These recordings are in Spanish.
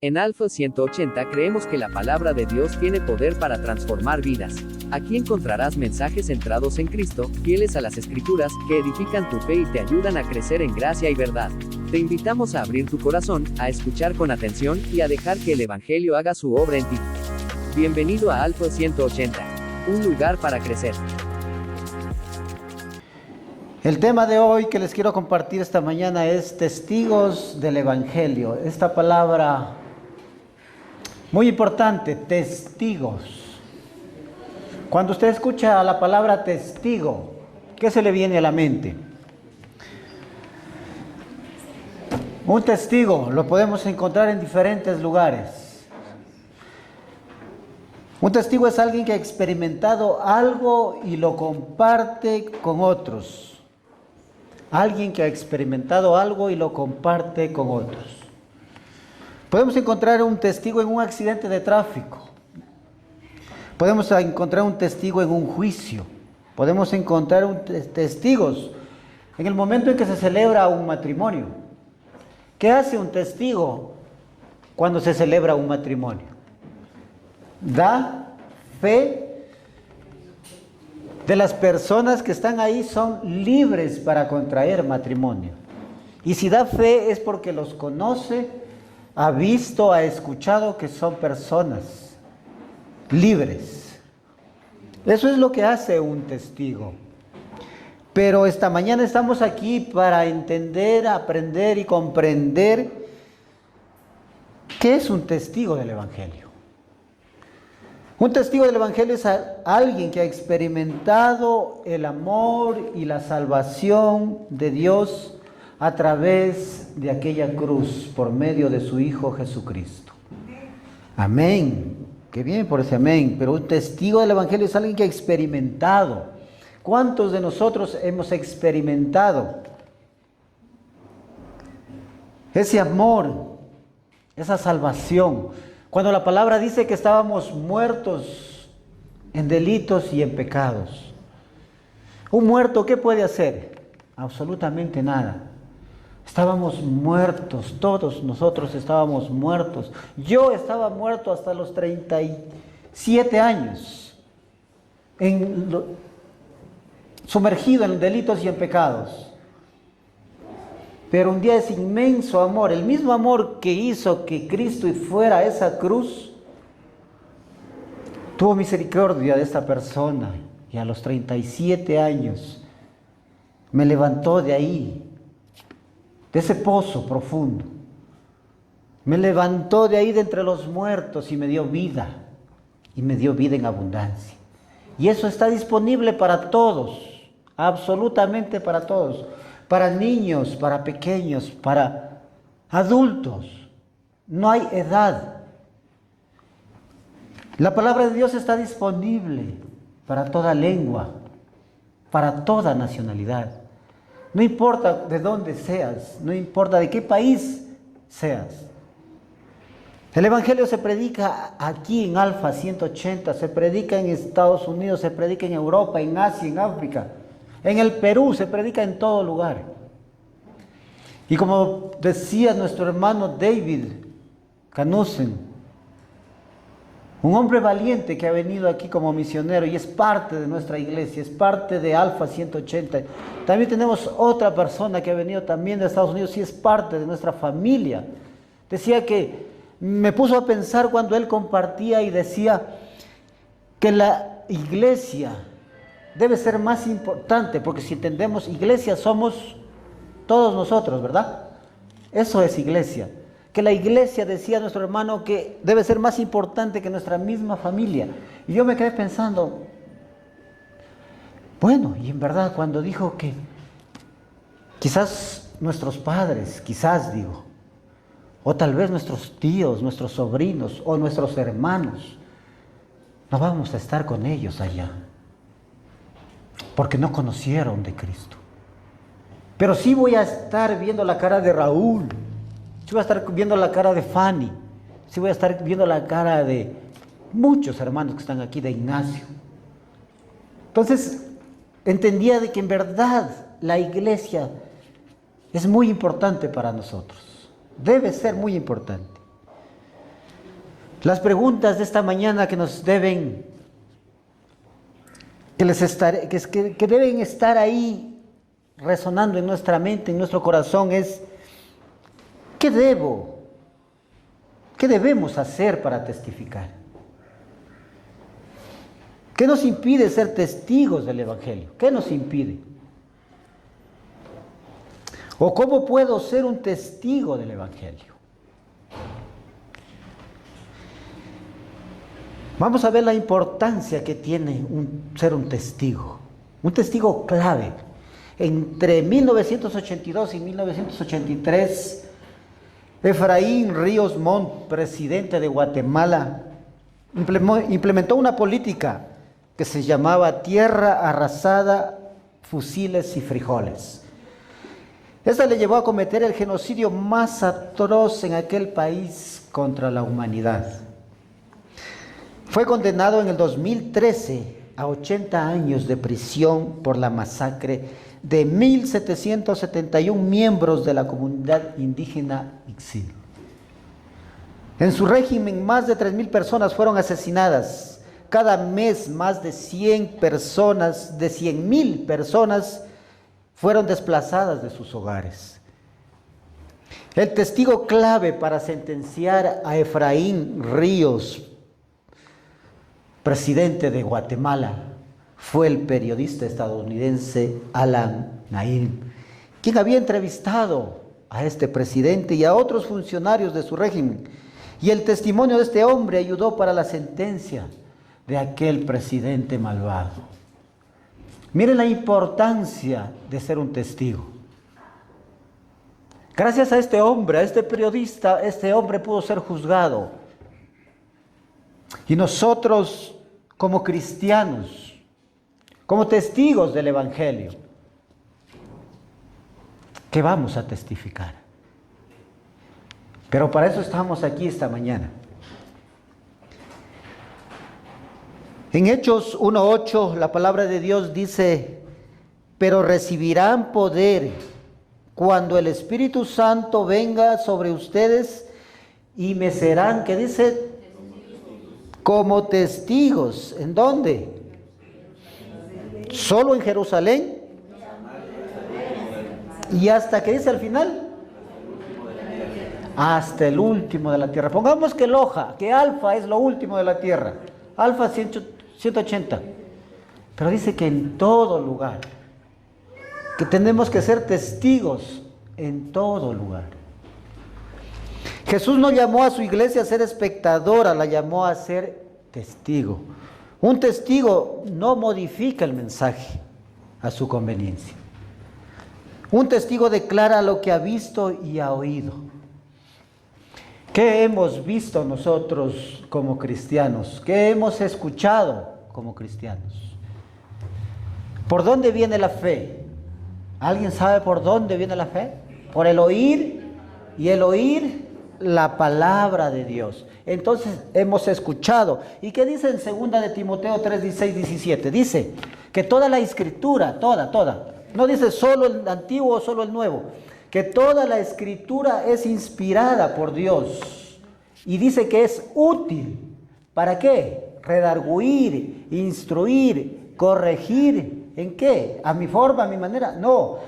En Alfa 180 creemos que la palabra de Dios tiene poder para transformar vidas. Aquí encontrarás mensajes centrados en Cristo, fieles a las Escrituras, que edifican tu fe y te ayudan a crecer en gracia y verdad. Te invitamos a abrir tu corazón, a escuchar con atención y a dejar que el Evangelio haga su obra en ti. Bienvenido a Alfa 180, un lugar para crecer. El tema de hoy que les quiero compartir esta mañana es testigos del Evangelio. Esta palabra muy importante, testigos. Cuando usted escucha la palabra testigo, ¿qué se le viene a la mente? Un testigo lo podemos encontrar en diferentes lugares. Un testigo es alguien que ha experimentado algo y lo comparte con otros. Alguien que ha experimentado algo y lo comparte con otros. Podemos encontrar un testigo en un accidente de tráfico. Podemos encontrar un testigo en un juicio. Podemos encontrar testigos en el momento en que se celebra un matrimonio. ¿Qué hace un testigo cuando se celebra un matrimonio? Da fe de las personas que están ahí, son libres para contraer matrimonio. Y si da fe es porque los conoce, ha visto, ha escuchado que son personas libres. Eso es lo que hace un testigo. Pero esta mañana estamos aquí para entender, aprender y comprender qué es un testigo del Evangelio. Un testigo del Evangelio es alguien que ha experimentado el amor y la salvación de Dios a través de aquella cruz por medio de su Hijo Jesucristo. Amén. Qué bien por ese amén. Pero un testigo del Evangelio es alguien que ha experimentado. ¿Cuántos de nosotros hemos experimentado ese amor, esa salvación? Cuando la palabra dice que estábamos muertos en delitos y en pecados. Un muerto, ¿qué puede hacer? Absolutamente nada. Estábamos muertos, todos nosotros estábamos muertos. Yo estaba muerto hasta los 37 años, sumergido en delitos y en pecados. Pero un día ese inmenso amor, el mismo amor que hizo que Cristo fuera a esa cruz, tuvo misericordia de esta persona y a los 37 años me levantó de ahí, de ese pozo profundo. Me levantó de ahí de entre los muertos y me dio vida en abundancia. Y eso está disponible para todos, absolutamente para todos. Para niños, para pequeños, para adultos. No hay edad. La palabra de Dios está disponible para toda lengua, para toda nacionalidad. No importa de dónde seas, no importa de qué país seas. El Evangelio se predica aquí en Alfa 180, se predica en Estados Unidos, se predica en Europa, en Asia, en África. En el Perú se predica en todo lugar. Y como decía nuestro hermano David Canusen, un hombre valiente que ha venido aquí como misionero y es parte de nuestra iglesia, es parte de Alfa 180. También tenemos otra persona que ha venido también de Estados Unidos y es parte de nuestra familia. Decía que me puso a pensar cuando él compartía y decía que la iglesia debe ser más importante, porque si entendemos iglesia somos todos nosotros, ¿verdad? Eso es iglesia. Que la iglesia, decía nuestro hermano, que debe ser más importante que nuestra misma familia. Y yo me quedé pensando, bueno, y en verdad cuando dijo que quizás nuestros padres, o tal vez nuestros tíos, nuestros sobrinos o nuestros hermanos, no vamos a estar con ellos allá, porque no conocieron de Cristo. Pero sí voy a estar viendo la cara de Raúl, sí voy a estar viendo la cara de Fanny, sí voy a estar viendo la cara de muchos hermanos que están aquí, de Ignacio. Entonces, entendía de que en verdad la iglesia es muy importante para nosotros, debe ser muy importante. Las preguntas de esta mañana que nos deben, que deben estar ahí resonando en nuestra mente, en nuestro corazón es: ¿qué debemos hacer para testificar? ¿Qué nos impide ser testigos del Evangelio? ¿Qué nos impide? ¿O cómo puedo ser un testigo del Evangelio? Vamos a ver la importancia que tiene ser un testigo clave. Entre 1982 y 1983, Efraín Ríos Montt, presidente de Guatemala, implementó una política que se llamaba tierra arrasada, fusiles y frijoles. Esta le llevó a cometer el genocidio más atroz en aquel país contra la humanidad. Fue condenado en el 2013 a 80 años de prisión por la masacre de 1.771 miembros de la comunidad indígena Ixil. En su régimen, más de 3.000 personas fueron asesinadas. Cada mes, más de 100.000 personas fueron desplazadas de sus hogares. El testigo clave para sentenciar a Efraín Ríos, presidente de Guatemala, fue el periodista estadounidense Alan Naim, quien había entrevistado a este presidente y a otros funcionarios de su régimen. Y el testimonio de este hombre ayudó para la sentencia de aquel presidente malvado. Miren la importancia de ser un testigo. Gracias a este hombre, a este periodista, este hombre pudo ser juzgado. Y nosotros, como cristianos, como testigos del Evangelio, ¿qué vamos a testificar? Pero para eso estamos aquí esta mañana. En Hechos 1:8, la palabra de Dios dice: pero recibirán poder cuando el Espíritu Santo venga sobre ustedes y me serán, ¿qué dice? Como testigos. ¿En dónde? ¿Solo en Jerusalén? ¿Y hasta qué dice al final? Hasta el último de la tierra. Pongamos que que Alfa es lo último de la tierra. Alfa 180. Pero dice que en todo lugar. Que tenemos que ser testigos en todo lugar. Jesús no llamó a su iglesia a ser espectadora, la llamó a ser testigo. Un testigo no modifica el mensaje a su conveniencia. Un testigo declara lo que ha visto y ha oído. ¿Qué hemos visto nosotros como cristianos? ¿Qué hemos escuchado como cristianos? ¿Por dónde viene la fe? ¿Alguien sabe por dónde viene la fe? Por el oír, y el oír la palabra de Dios. Entonces hemos escuchado. ¿Y qué dice en 2 de Timoteo 3:16-17? Dice que toda la escritura, toda, no dice solo el antiguo o solo el nuevo, que toda la escritura es inspirada por Dios. Y dice que es útil. ¿Para qué? Redarguir, instruir, corregir. ¿En qué? ¿A mi forma, a mi manera? No.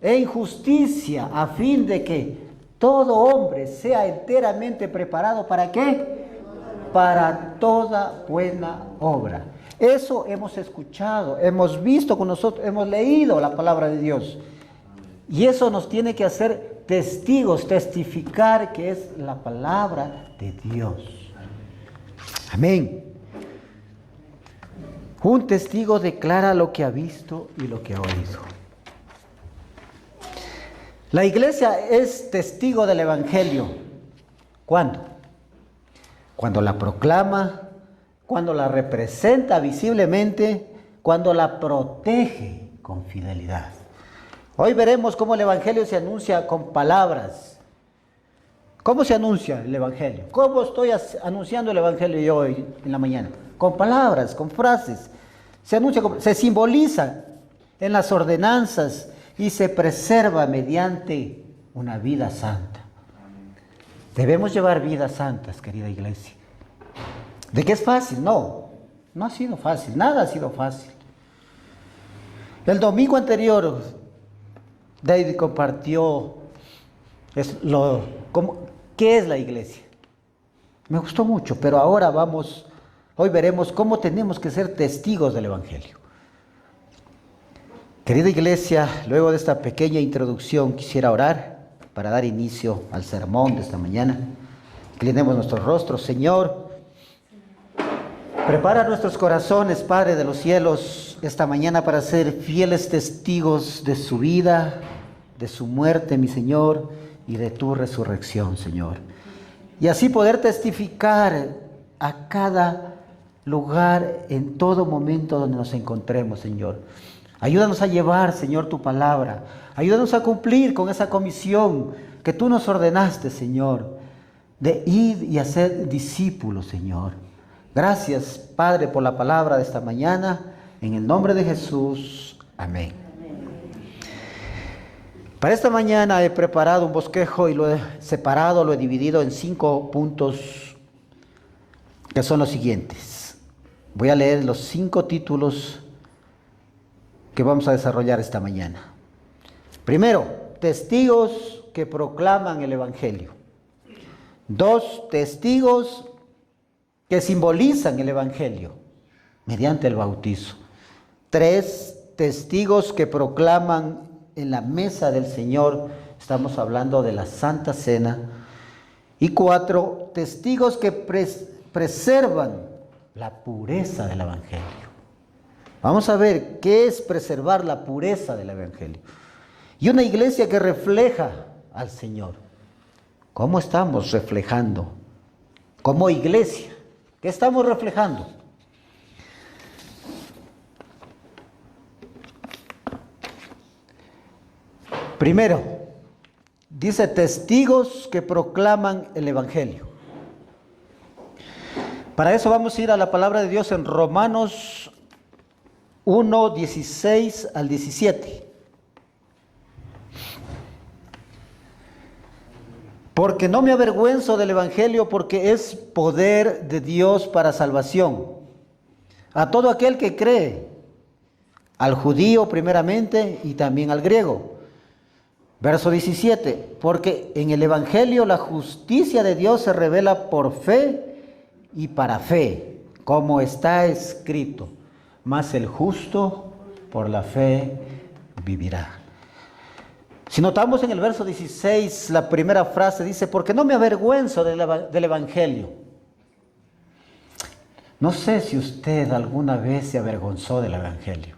En justicia, a fin de que todo hombre sea enteramente preparado. ¿Para qué? Para toda buena obra. Eso hemos escuchado, hemos visto con nosotros, hemos leído la palabra de Dios. Y eso nos tiene que hacer testigos, testificar que es la palabra de Dios. Amén. Un testigo declara lo que ha visto y lo que ha oído. La iglesia es testigo del Evangelio. ¿Cuándo? Cuando la proclama, cuando la representa visiblemente, cuando la protege con fidelidad. Hoy veremos cómo el Evangelio se anuncia con palabras. ¿Cómo se anuncia el Evangelio? ¿Cómo estoy anunciando el Evangelio yo hoy en la mañana? Con palabras, con frases. Se anuncia, se simboliza en las ordenanzas y se preserva mediante una vida santa. Debemos llevar vidas santas, querida iglesia. ¿De qué es fácil? No, no ha sido fácil, nada ha sido fácil. El domingo anterior, David compartió qué es la iglesia. Me gustó mucho, pero ahora hoy veremos cómo tenemos que ser testigos del Evangelio. Querida iglesia, luego de esta pequeña introducción quisiera orar para dar inicio al sermón de esta mañana. Inclinemos nuestros rostros. Señor, prepara nuestros corazones, Padre de los cielos, esta mañana para ser fieles testigos de su vida, de su muerte, mi Señor, y de tu resurrección, Señor. Y así poder testificar a cada lugar, en todo momento donde nos encontremos, Señor. Ayúdanos a llevar, Señor, tu palabra. Ayúdanos a cumplir con esa comisión que tú nos ordenaste, Señor, de ir y hacer discípulos, Señor. Gracias, Padre, por la palabra de esta mañana. En el nombre de Jesús. Amén. Para esta mañana he preparado un bosquejo y lo he separado, lo he dividido en 5 puntos que son los siguientes. Voy a leer los 5 títulos que vamos a desarrollar esta mañana. Primero, testigos que proclaman el Evangelio. 2, testigos que simbolizan el Evangelio mediante el bautizo. 3, testigos que proclaman en la mesa del Señor. Estamos hablando de la Santa Cena. Y 4, testigos que preservan la pureza del Evangelio. Vamos a ver qué es preservar la pureza del Evangelio. Y una iglesia que refleja al Señor. ¿Cómo estamos reflejando? Como iglesia, ¿qué estamos reflejando? Primero, dice testigos que proclaman el Evangelio. Para eso vamos a ir a la palabra de Dios en Romanos 1, 16 al 17. Porque no me avergüenzo del Evangelio, porque es poder de Dios para salvación a todo aquel que cree, al judío primeramente y también al griego. Verso 17, porque en el Evangelio la justicia de Dios se revela por fe y para fe, como está escrito, mas el justo por la fe vivirá. Si notamos en el verso 16, la primera frase dice, porque no me avergüenzo del Evangelio. No sé si usted alguna vez se avergonzó del Evangelio.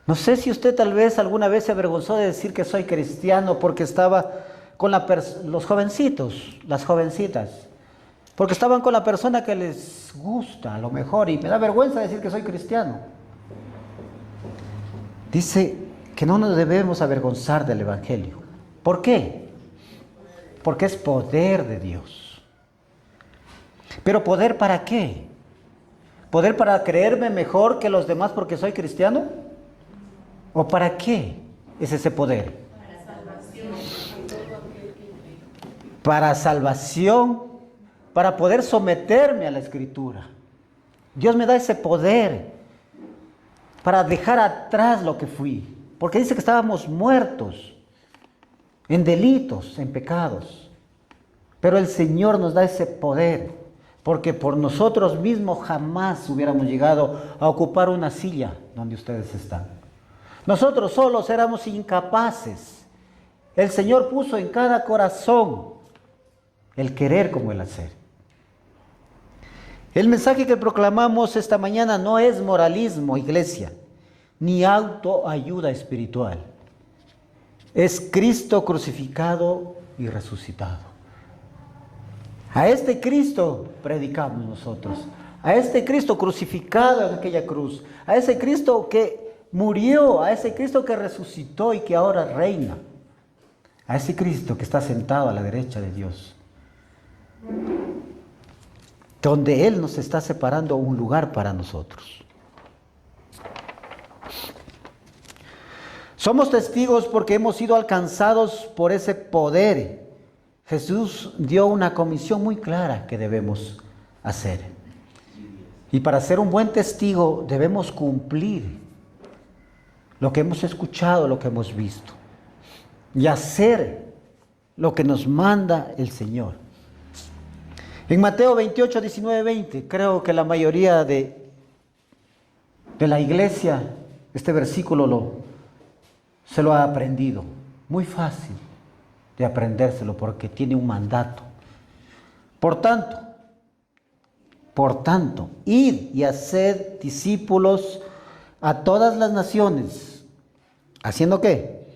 No sé si usted tal vez alguna vez se avergonzó de decir que soy cristiano porque estaba con los jovencitos, las jovencitas. Porque estaban con la persona que les gusta a lo mejor y me da vergüenza decir que soy cristiano. Dice que no nos debemos avergonzar del Evangelio. ¿Por qué? Porque es poder de Dios. ¿Pero poder para qué? ¿Poder para creerme mejor que los demás porque soy cristiano? ¿O para qué es ese poder? Para salvación, para poder someterme a la Escritura. Dios me da ese poder para dejar atrás lo que fui. Porque dice que estábamos muertos en delitos, en pecados. Pero el Señor nos da ese poder, porque por nosotros mismos jamás hubiéramos llegado a ocupar una silla donde ustedes están. Nosotros solos éramos incapaces. El Señor puso en cada corazón el querer como el hacer. El mensaje que proclamamos esta mañana no es moralismo, iglesia, ni autoayuda espiritual. Es Cristo crucificado y resucitado. A este Cristo predicamos nosotros. A este Cristo crucificado en aquella cruz. A ese Cristo que murió, a ese Cristo que resucitó y que ahora reina. A ese Cristo que está sentado a la derecha de Dios. Donde Él nos está separando un lugar para nosotros. Somos testigos porque hemos sido alcanzados por ese poder. Jesús dio una comisión muy clara que debemos hacer. Y para ser un buen testigo debemos cumplir lo que hemos escuchado, lo que hemos visto, y hacer lo que nos manda el Señor. En Mateo 28, 19, 20, creo que la mayoría de la iglesia, este versículo se lo ha aprendido. Muy fácil de aprendérselo porque tiene un mandato. Por tanto, id y haced discípulos a todas las naciones. ¿Haciendo qué?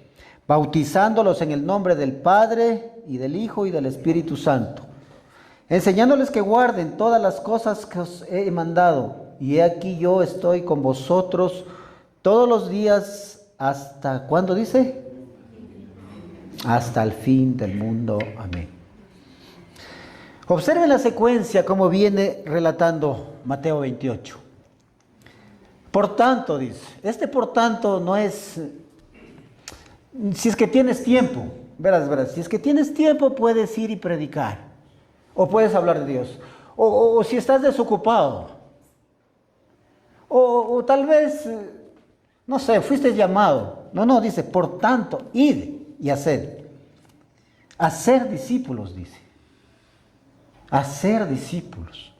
Bautizándolos en el nombre del Padre y del Hijo y del Espíritu Santo, enseñándoles que guarden todas las cosas que os he mandado. Y he aquí yo estoy con vosotros todos los días hasta, ¿cuándo dice? Hasta el fin del mundo. Amén. Observen la secuencia como viene relatando Mateo 28. Por tanto, dice, por tanto no es, si es que tienes tiempo, verás, si es que tienes tiempo puedes ir y predicar, o puedes hablar de Dios, o si estás desocupado, o tal vez, no sé, fuiste llamado. No, dice, por tanto, id y haced. Hacer discípulos, dice. Hacer discípulos.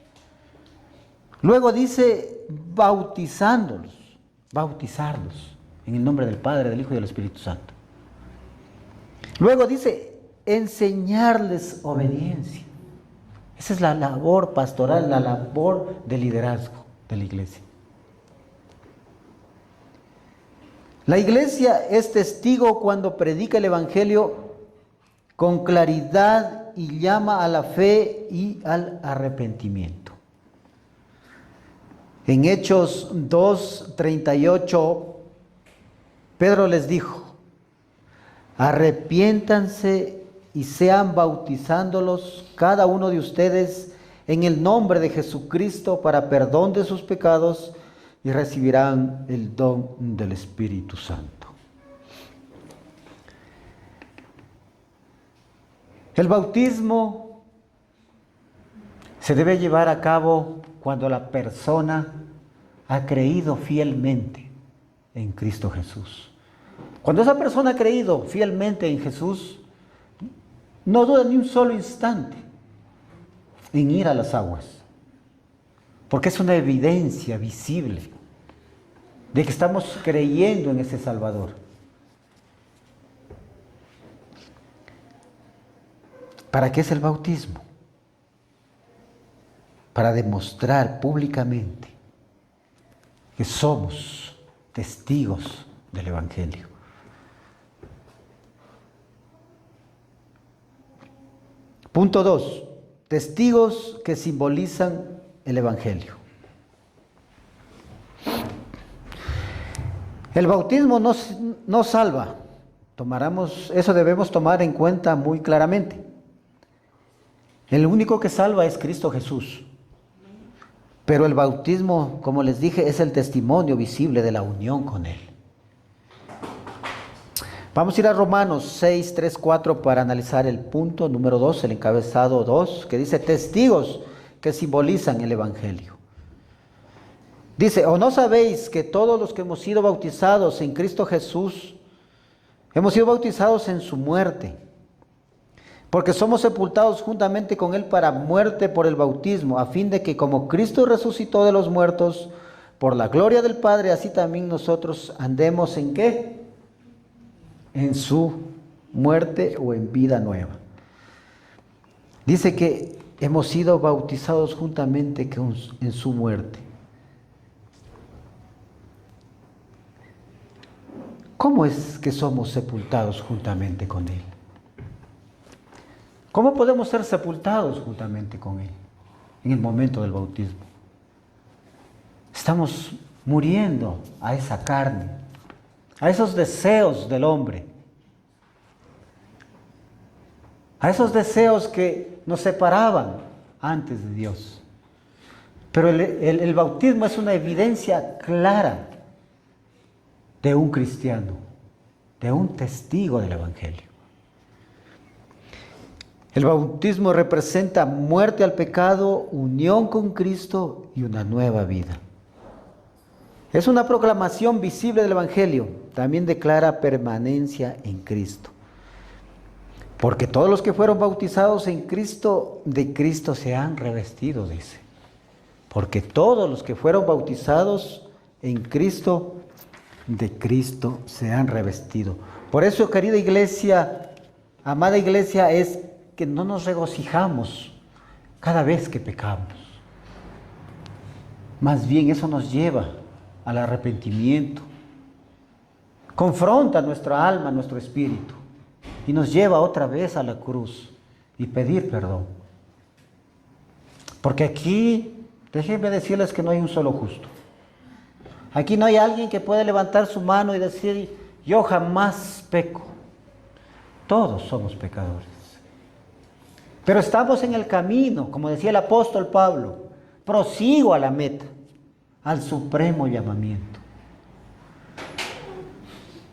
Luego dice, bautizarlos en el nombre del Padre, del Hijo y del Espíritu Santo. Luego dice, enseñarles obediencia. Esa es la labor pastoral, la labor de liderazgo de la iglesia. La iglesia es testigo cuando predica el Evangelio con claridad y llama a la fe y al arrepentimiento. En Hechos 2:38, Pedro les dijo, arrepiéntanse y sean bautizándolos cada uno de ustedes en el nombre de Jesucristo para perdón de sus pecados y recibirán el don del Espíritu Santo. El bautismo se debe llevar a cabo cuando la persona ha creído fielmente en Cristo Jesús. Cuando esa persona ha creído fielmente en Jesús, no duda ni un solo instante en ir a las aguas, porque es una evidencia visible de que estamos creyendo en ese Salvador. ¿Para qué es el bautismo? Para demostrar públicamente que somos testigos del Evangelio. Punto 2. Testigos que simbolizan el Evangelio. El bautismo no salva. Eso debemos tomar en cuenta muy claramente. El único que salva es Cristo Jesús. Pero el bautismo, como les dije, es el testimonio visible de la unión con Él. Vamos a ir a Romanos 6, 3, 4 para analizar el punto número 2, el encabezado 2, que dice testigos que simbolizan el Evangelio. Dice, ¿o no sabéis que todos los que hemos sido bautizados en Cristo Jesús, hemos sido bautizados en su muerte? Porque somos sepultados juntamente con Él para muerte por el bautismo, a fin de que como Cristo resucitó de los muertos, por la gloria del Padre, así también nosotros andemos ¿en qué? En su muerte o en vida nueva. Dice que hemos sido bautizados juntamente en su muerte. ¿Cómo es que somos sepultados juntamente con Él? ¿Cómo podemos ser sepultados juntamente con Él en el momento del bautismo? Estamos muriendo a esa carne, a esos deseos del hombre, a esos deseos que nos separaban antes de Dios. Pero el bautismo es una evidencia clara de un cristiano, de un testigo del Evangelio. El bautismo representa muerte al pecado, unión con Cristo y una nueva vida. Es una proclamación visible del Evangelio. También declara permanencia en Cristo. Porque todos los que fueron bautizados en Cristo, de Cristo se han revestido, dice. Porque todos los que fueron bautizados en Cristo, de Cristo se han revestido. Por eso, querida iglesia, amada iglesia, es que no nos regocijamos cada vez que pecamos. Más bien eso nos lleva al arrepentimiento. Confronta nuestra alma, nuestro espíritu, y nos lleva otra vez a la cruz y pedir perdón. Porque aquí, déjenme decirles que no hay un solo justo. Aquí no hay alguien que pueda levantar su mano y decir, yo jamás peco. Todos somos pecadores. Pero estamos en el camino, como decía el apóstol Pablo, prosigo a la meta, al supremo llamamiento.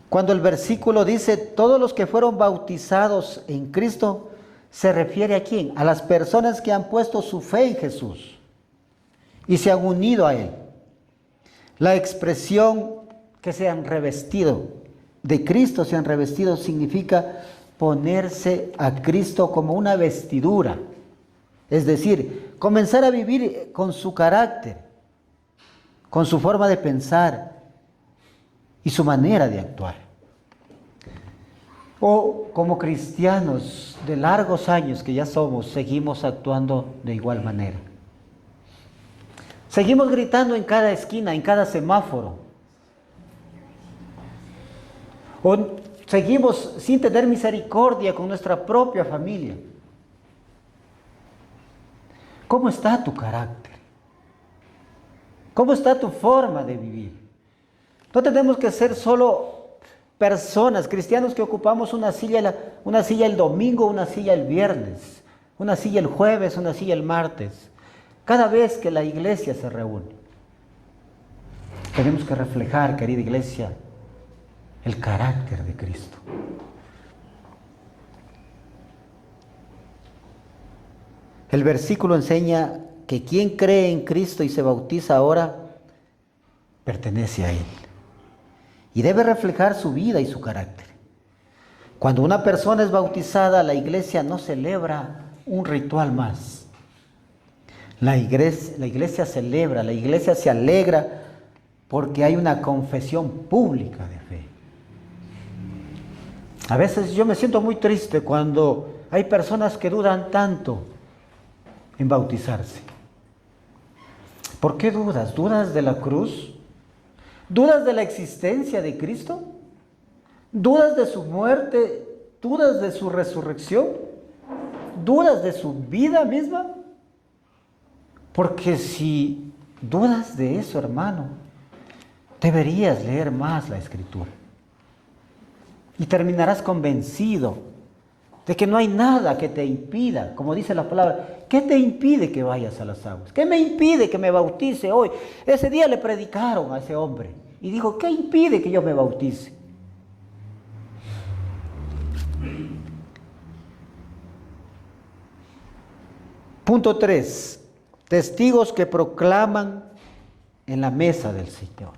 Cuando el versículo dice, todos los que fueron bautizados en Cristo, se refiere ¿a quién? A las personas que han puesto su fe en Jesús y se han unido a Él. La expresión que se han revestido, de Cristo se han revestido, significa ponerse a Cristo como una vestidura. Es decir, comenzar a vivir con su carácter, con su forma de pensar y su manera de actuar. O como cristianos de largos años que ya somos, seguimos actuando de igual manera. Seguimos gritando en cada esquina, en cada semáforo. O seguimos sin tener misericordia con nuestra propia familia. ¿Cómo está tu carácter? ¿Cómo está tu forma de vivir? No tenemos que ser solo personas, cristianos que ocupamos una silla el domingo, una silla el viernes, una silla el jueves, una silla el martes. Cada vez que la iglesia se reúne, tenemos que reflejar, querida iglesia, el carácter de Cristo. El versículo enseña que quien cree en Cristo y se bautiza ahora, pertenece a Él. Y debe reflejar su vida y su carácter. Cuando una persona es bautizada, la iglesia no celebra un ritual más. La iglesia celebra, la iglesia se alegra porque hay una confesión pública de fe. A veces yo me siento muy triste cuando hay personas que dudan tanto en bautizarse. ¿Por qué dudas? ¿Dudas de la cruz? ¿Dudas de la existencia de Cristo? ¿Dudas de su muerte? ¿Dudas de su resurrección? ¿Dudas de su vida misma? Porque si dudas de eso, hermano, deberías leer más la Escritura. Y terminarás convencido de que no hay nada que te impida, como dice la palabra, ¿qué te impide que vayas a las aguas? ¿Qué me impide que me bautice hoy? Ese día le predicaron a ese hombre y dijo, ¿qué impide que yo me bautice? Punto 3. Testigos que proclaman en la mesa del Señor.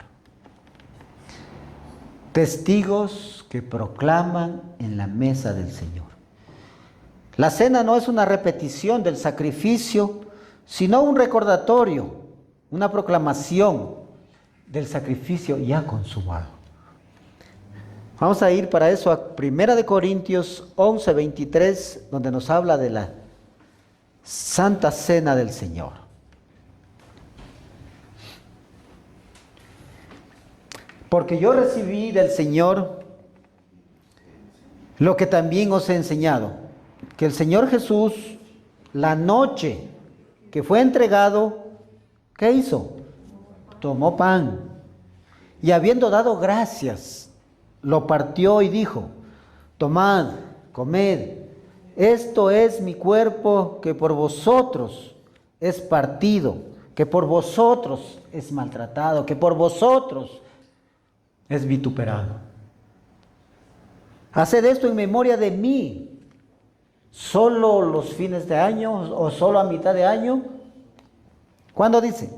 Testigos que proclaman en la mesa del Señor. La cena no es una repetición del sacrificio, sino un recordatorio, una proclamación del sacrificio ya consumado. Vamos a ir para eso a 1 Corintios 11:23, donde nos habla de la Santa Cena del Señor. Porque yo recibí del Señor lo que también os he enseñado, que el Señor Jesús, la noche que fue entregado, ¿qué hizo? Tomó pan y habiendo dado gracias, lo partió y dijo, tomad, comed, esto es mi cuerpo que por vosotros es partido, que por vosotros es maltratado, que por vosotros es vituperado. Haced esto en memoria de mí. ¿Solo los fines de año o solo a mitad de año? ¿Cuándo dice?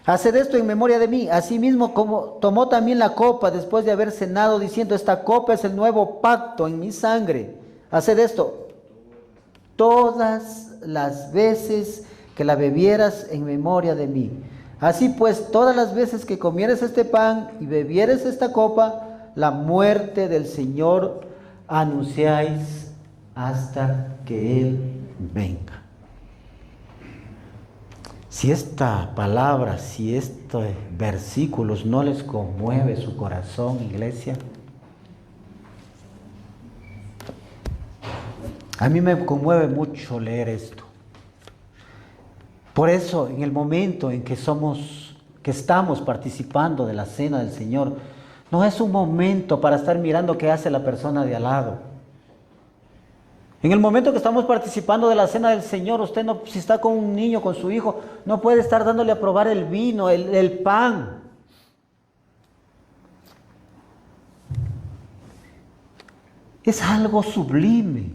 Haced esto en memoria de mí. Asimismo, como tomó también la copa después de haber cenado, diciendo: esta copa es el nuevo pacto en mi sangre. Haced esto todas las veces que la bebieras en memoria de mí. Así pues, todas las veces que comieres este pan y bebieres esta copa, la muerte del Señor anunciáis hasta que Él venga. Si esta palabra, si estos versículos no les conmueve su corazón, iglesia, a mí me conmueve mucho leer esto. Por eso, en el momento en que estamos participando de la cena del Señor, no es un momento para estar mirando qué hace la persona de al lado. En el momento que estamos participando de la cena del Señor, usted no, si está con un niño, con su hijo, no puede estar dándole a probar el vino, el pan. Es algo sublime.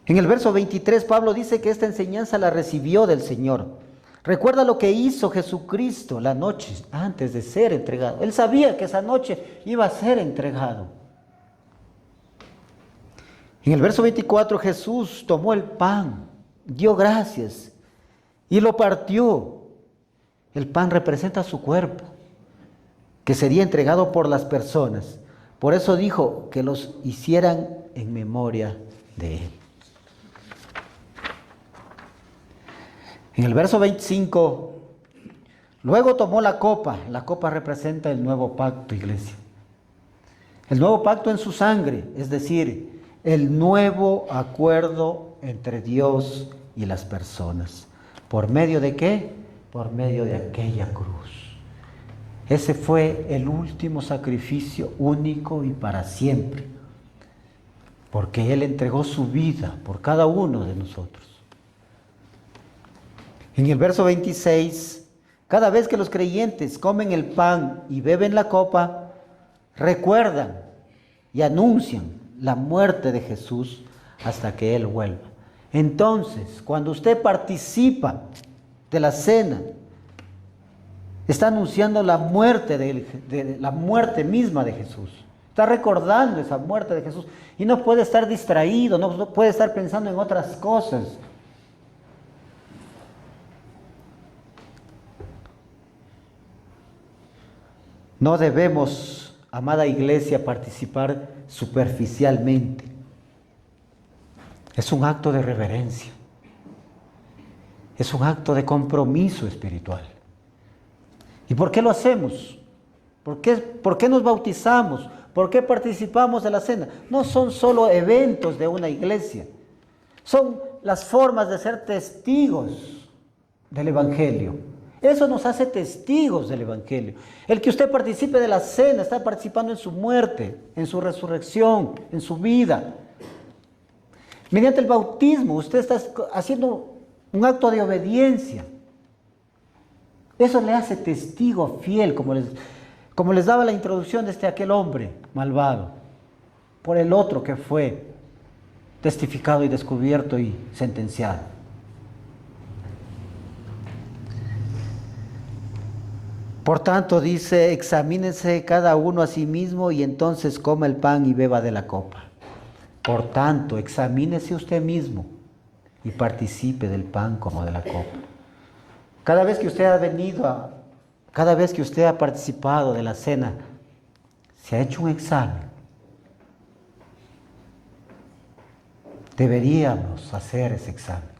En el verso 23, Pablo dice que esta enseñanza la recibió del Señor. Recuerda lo que hizo Jesucristo la noche antes de ser entregado. Él sabía que esa noche iba a ser entregado. En el verso 24, Jesús tomó el pan, dio gracias y lo partió. El pan representa su cuerpo, que sería entregado por las personas. Por eso dijo que los hicieran en memoria de Él. En el verso 25, luego tomó la copa. La copa representa el nuevo pacto, iglesia. El nuevo pacto en su sangre, es decir, el nuevo acuerdo entre Dios y las personas. ¿Por medio de qué? Por medio de aquella cruz. Ese fue el último sacrificio único y para siempre, porque Él entregó su vida por cada uno de nosotros. En el verso 26, cada vez que los creyentes comen el pan y beben la copa, recuerdan y anuncian la muerte de Jesús hasta que Él vuelva. Entonces, cuando usted participa de la cena, está anunciando la muerte de la muerte misma de Jesús. Está recordando esa muerte de Jesús y no puede estar distraído, no puede estar pensando en otras cosas. No debemos, amada iglesia, participar superficialmente. Es un acto de reverencia. Es un acto de compromiso espiritual. ¿Y por qué lo hacemos? ¿Por qué nos bautizamos? ¿Por qué participamos de la cena? No son solo eventos de una iglesia. Son las formas de ser testigos del Evangelio. Eso nos hace testigos del Evangelio. El que usted participe de la cena está participando en su muerte, en su resurrección, en su vida. Mediante el bautismo usted está haciendo un acto de obediencia. Eso le hace testigo fiel, como les daba la introducción de aquel hombre malvado, por el otro que fue testificado y descubierto y sentenciado. Por tanto, dice, examínese cada uno a sí mismo y entonces coma el pan y beba de la copa. Por tanto, examínese usted mismo y participe del pan como de la copa. Cada vez que usted cada vez que usted ha participado de la cena, se ha hecho un examen. Deberíamos hacer ese examen.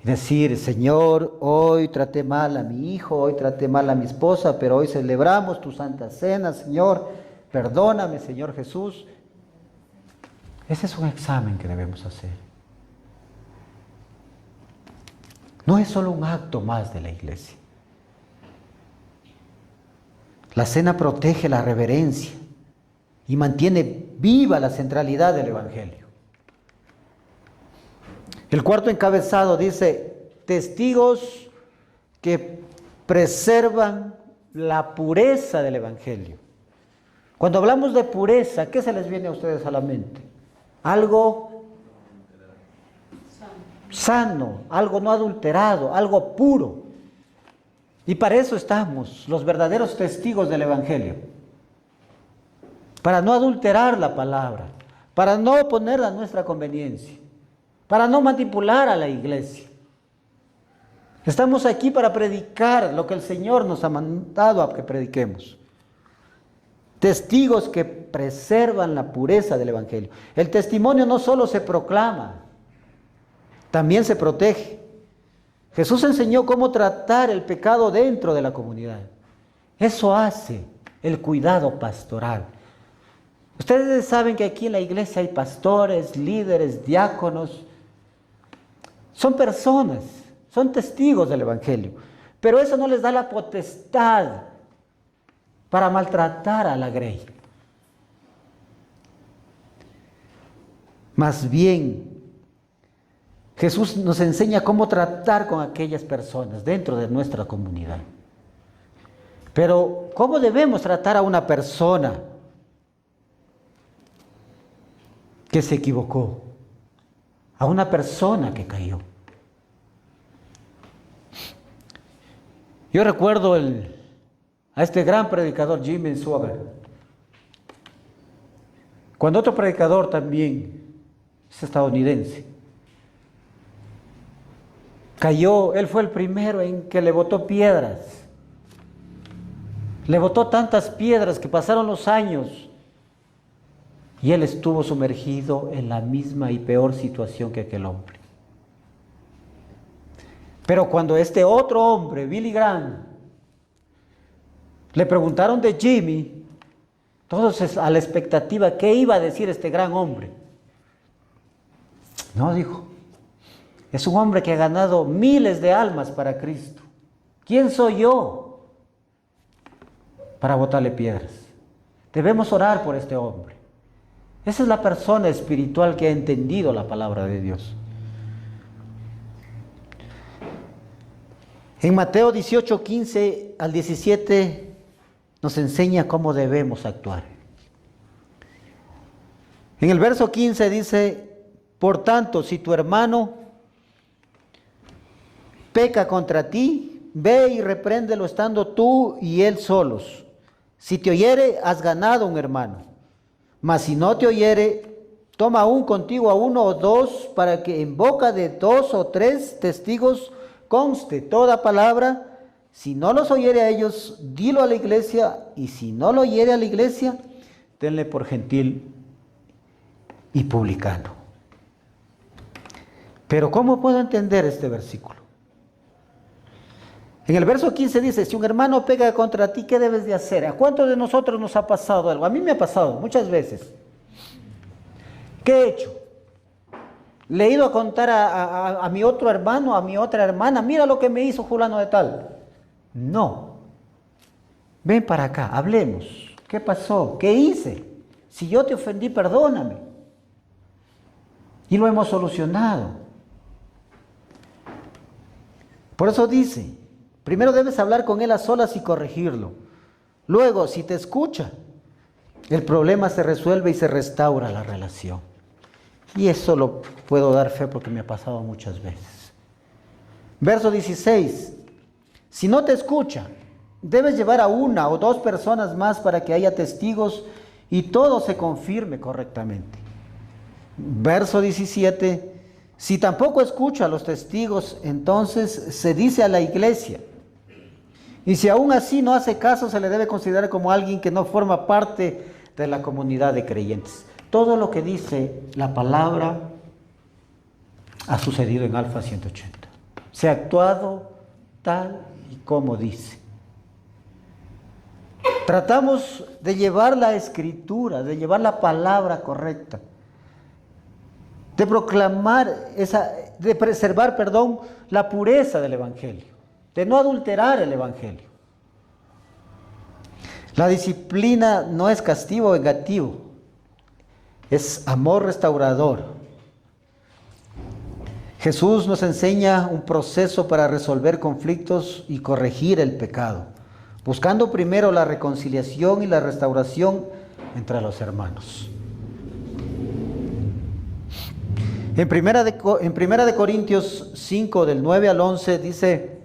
Y decir, Señor, hoy traté mal a mi hijo, hoy traté mal a mi esposa, pero hoy celebramos tu santa cena, Señor, perdóname, Señor Jesús. Ese es un examen que debemos hacer. No es solo un acto más de la iglesia. La cena protege la reverencia y mantiene viva la centralidad del Evangelio. El cuarto encabezado dice, testigos que preservan la pureza del Evangelio. Cuando hablamos de pureza, ¿qué se les viene a ustedes a la mente? Algo sano, algo no adulterado, algo puro. Y para eso estamos, los verdaderos testigos del Evangelio. Para no adulterar la palabra, para no ponerla a nuestra conveniencia, para no manipular a la iglesia. Estamos aquí para predicar lo que el Señor nos ha mandado a que prediquemos. Testigos que preservan la pureza del Evangelio. El testimonio no solo se proclama, también se protege. Jesús enseñó cómo tratar el pecado dentro de la comunidad. Eso hace el cuidado pastoral. Ustedes saben que aquí en la iglesia hay pastores, líderes, diáconos. Son personas, son testigos del Evangelio. Pero eso no les da la potestad para maltratar a la grey. Más bien, Jesús nos enseña cómo tratar con aquellas personas dentro de nuestra comunidad. Pero, ¿cómo debemos tratar a una persona que se equivocó? A una persona que cayó. Yo recuerdo a este gran predicador Jimmy Swaggart. Cuando otro predicador también es estadounidense cayó, él fue el primero en que le botó piedras. Le botó tantas piedras que pasaron los años y él estuvo sumergido en la misma y peor situación que aquel hombre. Pero cuando este otro hombre, Billy Graham, le preguntaron de Jimmy, todos a la expectativa, ¿qué iba a decir este gran hombre? No, dijo, es un hombre que ha ganado miles de almas para Cristo. ¿Quién soy yo para botarle piedras? Debemos orar por este hombre. Esa es la persona espiritual que ha entendido la palabra de Dios. En Mateo 18, 15 al 17 nos enseña cómo debemos actuar. En el verso 15 dice, por tanto, si tu hermano peca contra ti, ve y repréndelo estando tú y él solos. Si te oyere, has ganado un hermano. Mas si no te oyere, toma aún contigo a uno o dos, para que en boca de 2 o 3 testigos conste toda palabra. Si no los oyere a ellos, dilo a la iglesia, y si no lo oyere a la iglesia, tenle por gentil y publicano. Pero ¿cómo puedo entender este versículo? En el verso 15 dice, si un hermano pega contra ti, ¿qué debes de hacer? ¿A cuántos de nosotros nos ha pasado algo? A mí me ha pasado muchas veces. ¿Qué he hecho? Le he ido a contar a mi otro hermano, a mi otra hermana, mira lo que me hizo fulano de tal. No. Ven para acá, hablemos. ¿Qué pasó? ¿Qué hice? Si yo te ofendí, perdóname. Y lo hemos solucionado. Por eso dice, primero debes hablar con él a solas y corregirlo. Luego, si te escucha, el problema se resuelve y se restaura la relación. Y eso lo puedo dar fe porque me ha pasado muchas veces. Verso 16. Si no te escucha, debes llevar a 1 o 2 personas más para que haya testigos y todo se confirme correctamente. Verso 17. Si tampoco escucha a los testigos, entonces se dice a la iglesia. Y si aún así no hace caso, se le debe considerar como alguien que no forma parte de la comunidad de creyentes. Todo lo que dice la palabra ha sucedido en Alfa 180. Se ha actuado tal y como dice. Tratamos de llevar la escritura, de llevar la palabra correcta, de proclamar de preservar, la pureza del Evangelio, de no adulterar el Evangelio. La disciplina no es castigo vengativo, es amor restaurador. Jesús nos enseña un proceso para resolver conflictos y corregir el pecado, buscando primero la reconciliación y la restauración entre los hermanos. En primera de Corintios 5, del 9 al 11, dice,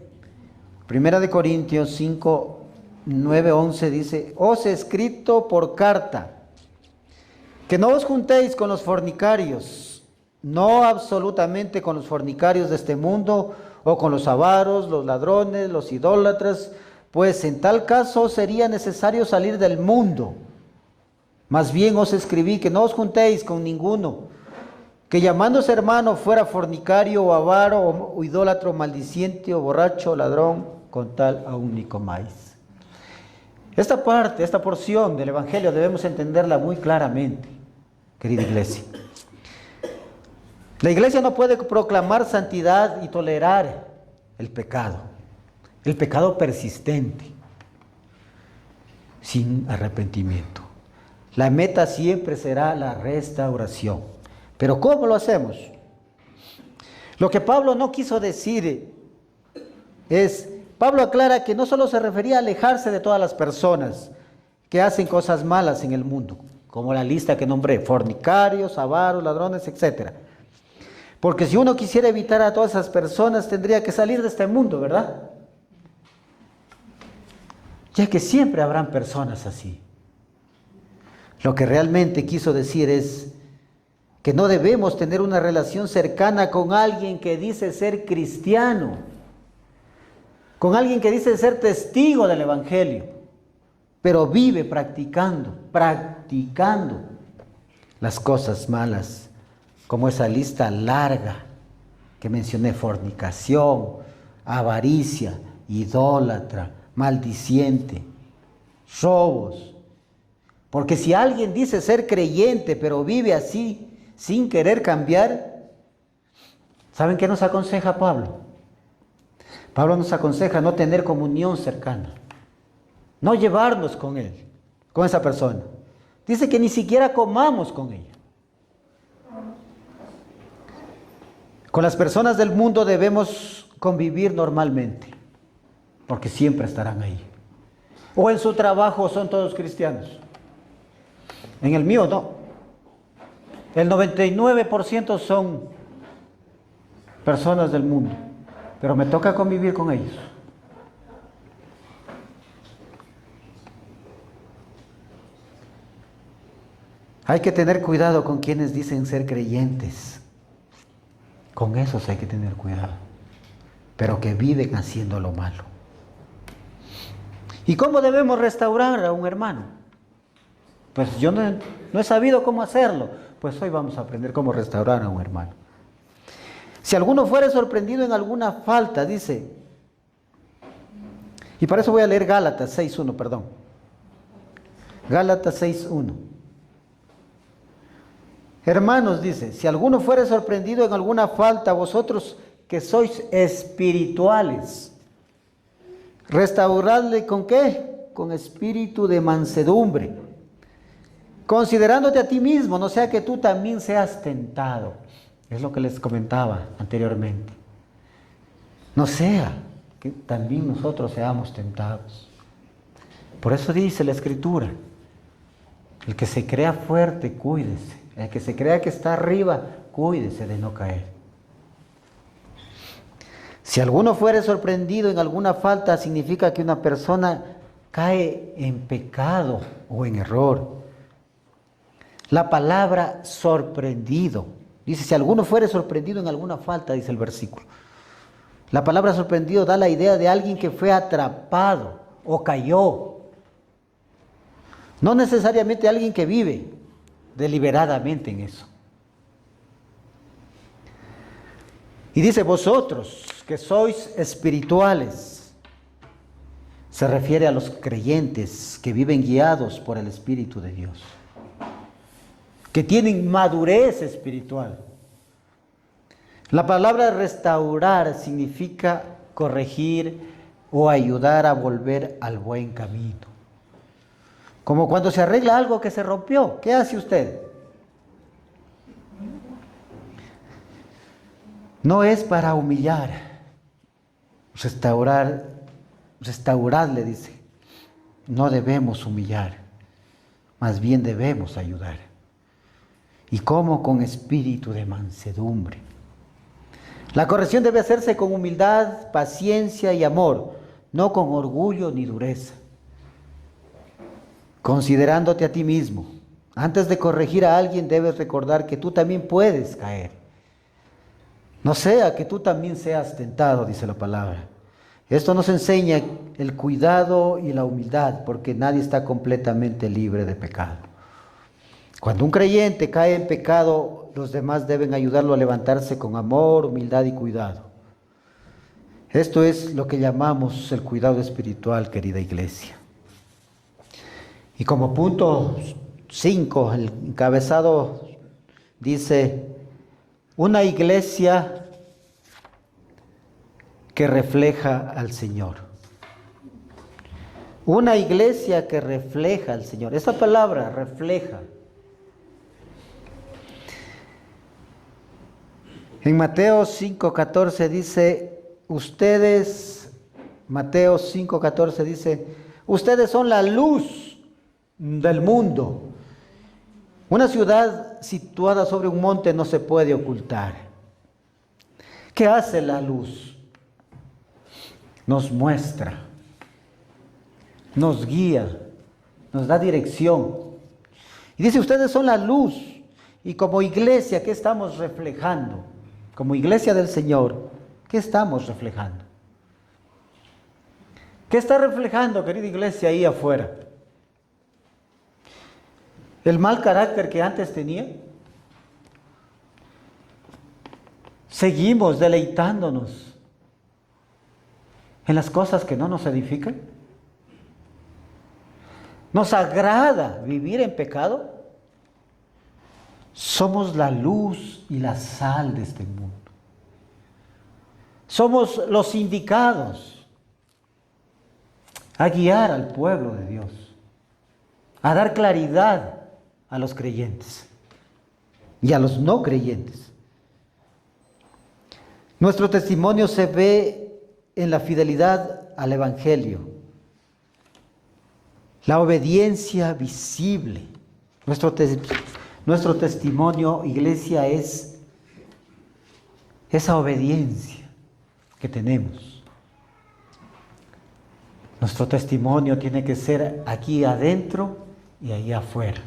Primera de Corintios 5, 9, 11, dice, os he escrito por carta, que no os juntéis con los fornicarios, no absolutamente con los fornicarios de este mundo, o con los avaros, los ladrones, los idólatras, pues en tal caso sería necesario salir del mundo. Más bien os escribí que no os juntéis con ninguno, que llamándose hermano fuera fornicario o avaro o idólatra, maldiciente o borracho o ladrón, con tal aún ni comáis. Esta parte, esta porción del Evangelio debemos entenderla muy claramente, querida iglesia. La iglesia no puede proclamar santidad y tolerar el pecado persistente, sin arrepentimiento. La meta siempre será la restauración. Pero ¿cómo lo hacemos? Lo que Pablo no quiso decir es, Pablo aclara que no solo se refería a alejarse de todas las personas que hacen cosas malas en el mundo, como la lista que nombré, fornicarios, avaros, ladrones, etc. Porque si uno quisiera evitar a todas esas personas, tendría que salir de este mundo, ¿verdad? Ya que siempre habrán personas así. Lo que realmente quiso decir es que no debemos tener una relación cercana con alguien que dice ser cristiano, con alguien que dice ser testigo del Evangelio, pero vive practicando las cosas malas, como esa lista larga que mencioné: fornicación, avaricia, idólatra, maldiciente, robos. Porque si alguien dice ser creyente, pero vive así, sin querer cambiar, ¿saben qué nos aconseja Pablo? Pablo nos aconseja no tener comunión cercana, no llevarnos con él, con esa persona. Dice que ni siquiera comamos con ella. Con las personas del mundo debemos convivir normalmente, porque siempre estarán ahí. O en su trabajo son todos cristianos. En el mío no. El 99% son personas del mundo, pero me toca convivir con ellos. Hay que tener cuidado con quienes dicen ser creyentes. Con esos hay que tener cuidado, pero que viven haciendo lo malo. ¿Y cómo debemos restaurar a un hermano? Pues yo no he sabido cómo hacerlo. Pues hoy vamos a aprender cómo restaurar a un hermano. Si alguno fuere sorprendido en alguna falta, dice, y para eso voy a leer Gálatas 6.1, perdón. Gálatas 6.1. Hermanos, dice, si alguno fuere sorprendido en alguna falta, vosotros que sois espirituales, restauradle ¿con qué? Con espíritu de mansedumbre, considerándote a ti mismo, no sea que tú también seas tentado. Es lo que les comentaba anteriormente. No sea que también nosotros seamos tentados. Por eso dice la Escritura, el que se crea fuerte, cuídese. El que se crea que está arriba, cuídese de no caer. Si alguno fuere sorprendido en alguna falta, significa que una persona cae en pecado o en error. La palabra sorprendido, dice, si alguno fuere sorprendido en alguna falta, dice el versículo. La palabra sorprendido da la idea de alguien que fue atrapado o cayó. No necesariamente alguien que vive deliberadamente en eso. Y dice, vosotros que sois espirituales, se refiere a los creyentes que viven guiados por el Espíritu de Dios, que tienen madurez espiritual. La palabra restaurar significa corregir o ayudar a volver al buen camino. Como cuando se arregla algo que se rompió, ¿qué hace usted? No es para humillar, restaurarle, dice. No debemos humillar. más bien debemos ayudar. ¿Y cómo? Con espíritu de mansedumbre. La corrección debe hacerse con humildad, paciencia y amor, no con orgullo ni dureza. Considerándote a ti mismo. Antes de corregir a alguien debes recordar que tú también puedes caer. No sea que tú también seas tentado, dice la palabra. Esto nos enseña el cuidado y la humildad, porque nadie está completamente libre de pecado. Cuando un creyente cae en pecado, los demás deben ayudarlo a levantarse con amor, humildad y cuidado. Esto es lo que llamamos el cuidado espiritual, querida iglesia. Y como punto 5, el encabezado dice, una iglesia que refleja al Señor. Una iglesia que refleja al Señor. Esa palabra, refleja. En Mateo 5:14 dice, Mateo 5:14 dice, ustedes son la luz del mundo. Una ciudad situada sobre un monte no se puede ocultar. ¿Qué hace la luz? Nos muestra, nos guía, nos da dirección. Y dice, ustedes son la luz. Y como iglesia, ¿qué estamos reflejando? Como iglesia del Señor, ¿qué estamos reflejando? ¿Qué está reflejando, querida iglesia, ahí afuera? ¿El mal carácter que antes tenía? ¿Seguimos deleitándonos en las cosas que no nos edifican? ¿Nos agrada vivir en pecado? Somos la luz y la sal de este mundo. Somos los indicados a guiar al pueblo de Dios, a dar claridad a los creyentes y a los no creyentes. Nuestro testimonio se ve en la fidelidad al Evangelio, la obediencia visible. Nuestro testimonio, iglesia, es esa obediencia que tenemos. Nuestro testimonio tiene que ser aquí adentro y ahí afuera.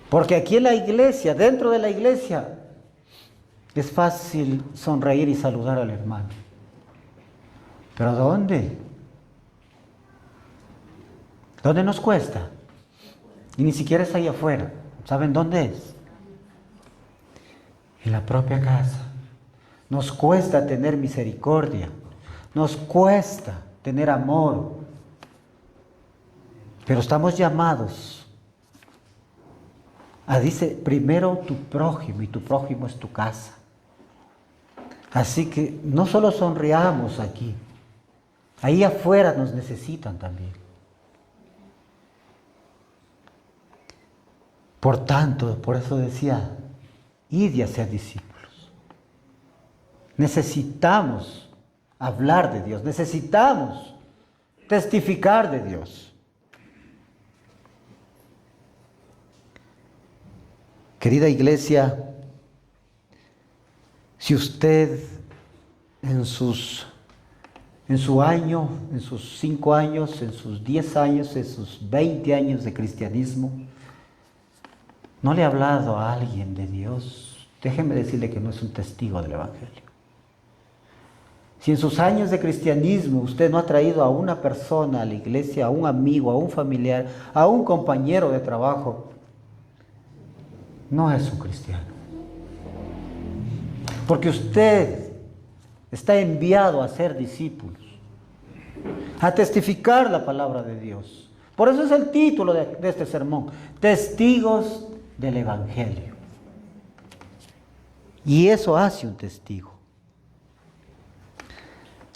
Porque aquí en la iglesia, dentro de la iglesia, es fácil sonreír y saludar al hermano. ¿Pero dónde? ¿Dónde nos cuesta? Y ni siquiera es ahí afuera. ¿Saben dónde es? En la propia casa. Nos cuesta tener misericordia. Nos cuesta tener amor. Pero estamos llamados a, dice, primero tu prójimo, y tu prójimo es tu casa. Así que no solo sonriamos aquí. Ahí afuera nos necesitan también. Por tanto, por eso decía, id y haced discípulos. Necesitamos hablar de Dios, necesitamos testificar de Dios. Querida iglesia, si usted en su año, en sus 5 años, en sus 10 años, en sus 20 años de cristianismo, no le ha hablado a alguien de Dios, déjeme decirle que no es un testigo del Evangelio. Si en sus años de cristianismo usted no ha traído a una persona a la iglesia, a un amigo, a un familiar, a un compañero de trabajo, no es un cristiano. Porque usted está enviado a ser discípulos, a testificar la palabra de Dios. Por eso es el título de este sermón, Testigos del Evangelio. Y eso hace un testigo.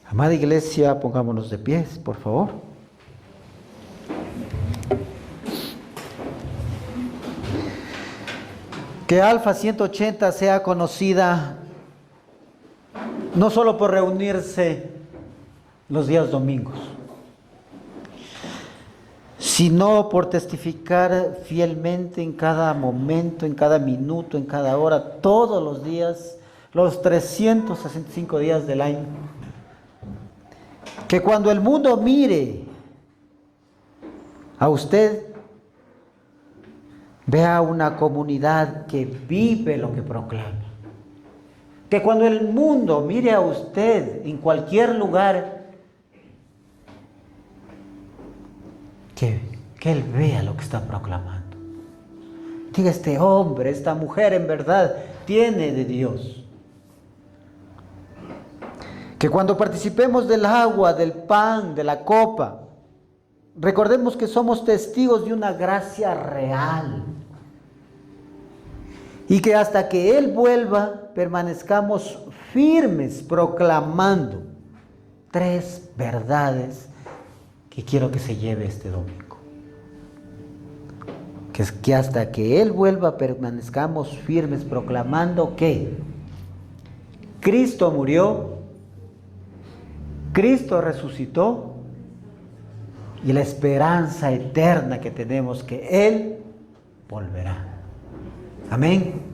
Amada iglesia, pongámonos de pies, por favor. Que Alfa 180 sea conocida no solo por reunirse los días domingos, sino por testificar fielmente en cada momento, en cada minuto, en cada hora, todos los días, los 365 días del año. Que cuando el mundo mire a usted, vea una comunidad que vive lo que proclama. Que cuando el mundo mire a usted en cualquier lugar, que él vea lo que está proclamando. Diga, este hombre, esta mujer en verdad tiene de Dios. Que cuando participemos del agua, del pan, de la copa, recordemos que somos testigos de una gracia real. Y que hasta que Él vuelva, permanezcamos firmes proclamando 3 verdades que quiero que se lleve este domingo. Que hasta que Él vuelva, permanezcamos firmes proclamando que Cristo murió, Cristo resucitó, y la esperanza eterna que tenemos que Él volverá. Amén.